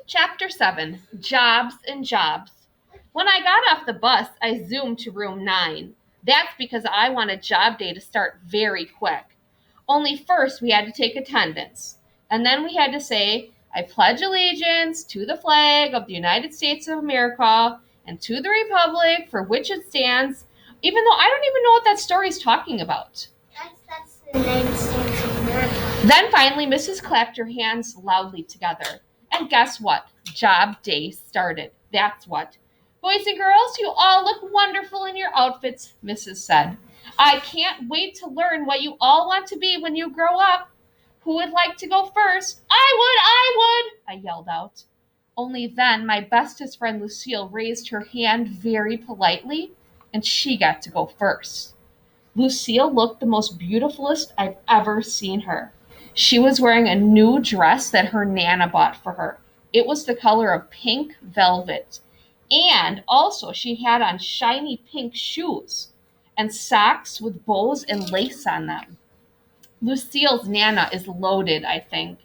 Chapter 7 Jobs and Jobs. When I got off the bus, I zoomed to room 9. That's because I wanted job day to start very quick. Only first we had to take attendance. And then we had to say, I pledge allegiance to the flag of the United States of America and to the republic for which it stands, even though I don't even know what that story is talking about. That's the United States of America. Then finally, Mrs. clapped her hands loudly together. And guess what? Job day started. That's what. Boys and girls, you all look wonderful in your outfits, Mrs. said. I can't wait to learn what you all want to be when you grow up. Who would like to go first? I would, I yelled out. Only then my bestest friend Lucille raised her hand very politely, and she got to go first. Lucille looked the most beautifulest I've ever seen her. She was wearing a new dress that her Nana bought for her. It was the color of pink velvet. And also, she had on shiny pink shoes and socks with bows and lace on them. Lucille's Nana is loaded, I think.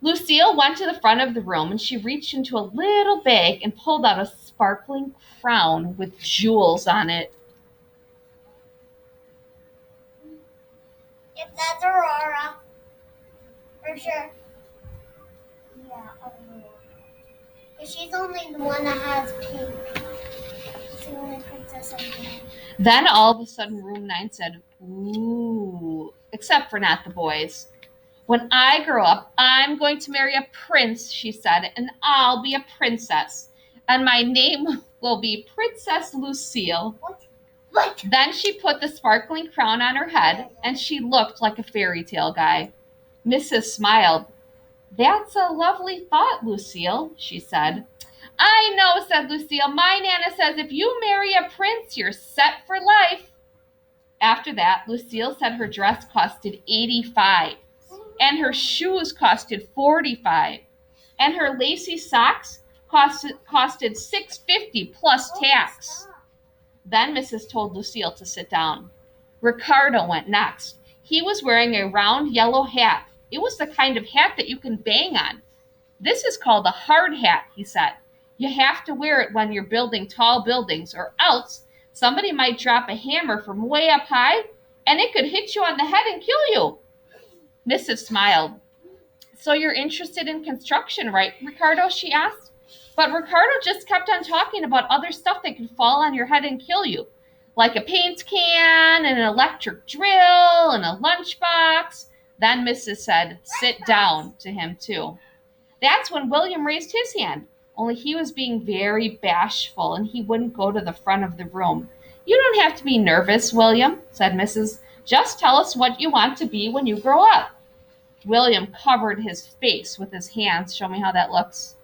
Lucille went to the front of the room and she reached into a little bag and pulled out a sparkling crown with jewels on it. If that's Aurora, for sure. Yeah, Aurora. But she's only the one that has pink. She's the only princess I know. Then all of a sudden, room 9 said, ooh, except for not the boys. When I grow up, I'm going to marry a prince, she said, and I'll be a princess. And my name will be Princess Lucille. What? Then she put the sparkling crown on her head, and she looked like a fairy tale guy. Mrs. smiled. That's a lovely thought, Lucille, she said. I know, said Lucille. My Nana says if you marry a prince, you're set for life. After that, Lucille said her dress costed $85, and her shoes costed $45, and her lacy socks costed $6.50 plus tax. Then Mrs. told Lucille to sit down. Ricardo went next. He was wearing a round yellow hat. It was the kind of hat that you can bang on. This is called a hard hat, he said. You have to wear it when you're building tall buildings, or else somebody might drop a hammer from way up high, and it could hit you on the head and kill you. Mrs. smiled. So you're interested in construction, right, Ricardo? She asked. But Ricardo just kept on talking about other stuff that could fall on your head and kill you, like a paint can, and an electric drill, and a lunchbox. Then Mrs. said, sit down, to him too. That's when William raised his hand, only he was being very bashful and he wouldn't go to the front of the room. You don't have to be nervous, William, said Mrs. Just tell us what you want to be when you grow up. William covered his face with his hands. Show me how that looks.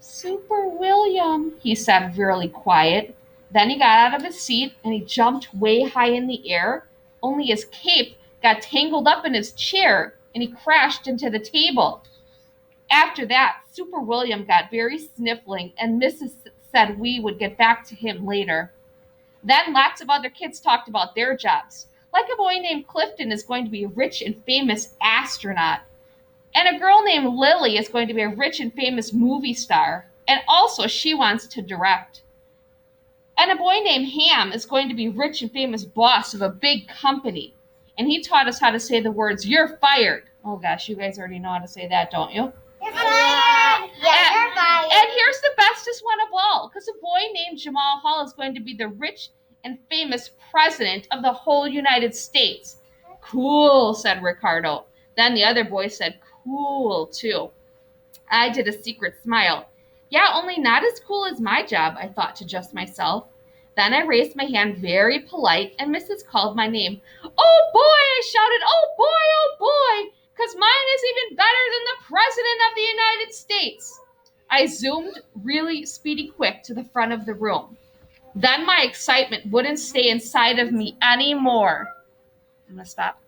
Super William, he said, really quiet. Then he got out of his seat and he jumped way high in the air, only his cape got tangled up in his chair and he crashed into the table. After that, Super William got very sniffling, and Mrs. said we would get back to him later. Then lots of other kids talked about their jobs. Like a boy named Clifton is going to be a rich and famous astronaut. And a girl named Lily is going to be a rich and famous movie star. And also she wants to direct. And a boy named Ham is going to be rich and famous boss of a big company. And he taught us how to say the words, you're fired. Oh gosh, you guys already know how to say that, don't you? You're fired. Yeah, you're fired. And here's the bestest one of all, because a boy named Jamal Hall is going to be the rich and famous president of the whole United States. Cool, said Ricardo. Then the other boy said, cool, too. I did a secret smile. Yeah, only not as cool as my job, I thought to just myself. Then I raised my hand very polite, and Mrs. called my name. Oh, boy, I shouted, oh, boy, because mine is even better than the President of the United States. I zoomed really speedy quick to the front of the room. Then my excitement wouldn't stay inside of me anymore. I'm going to stop.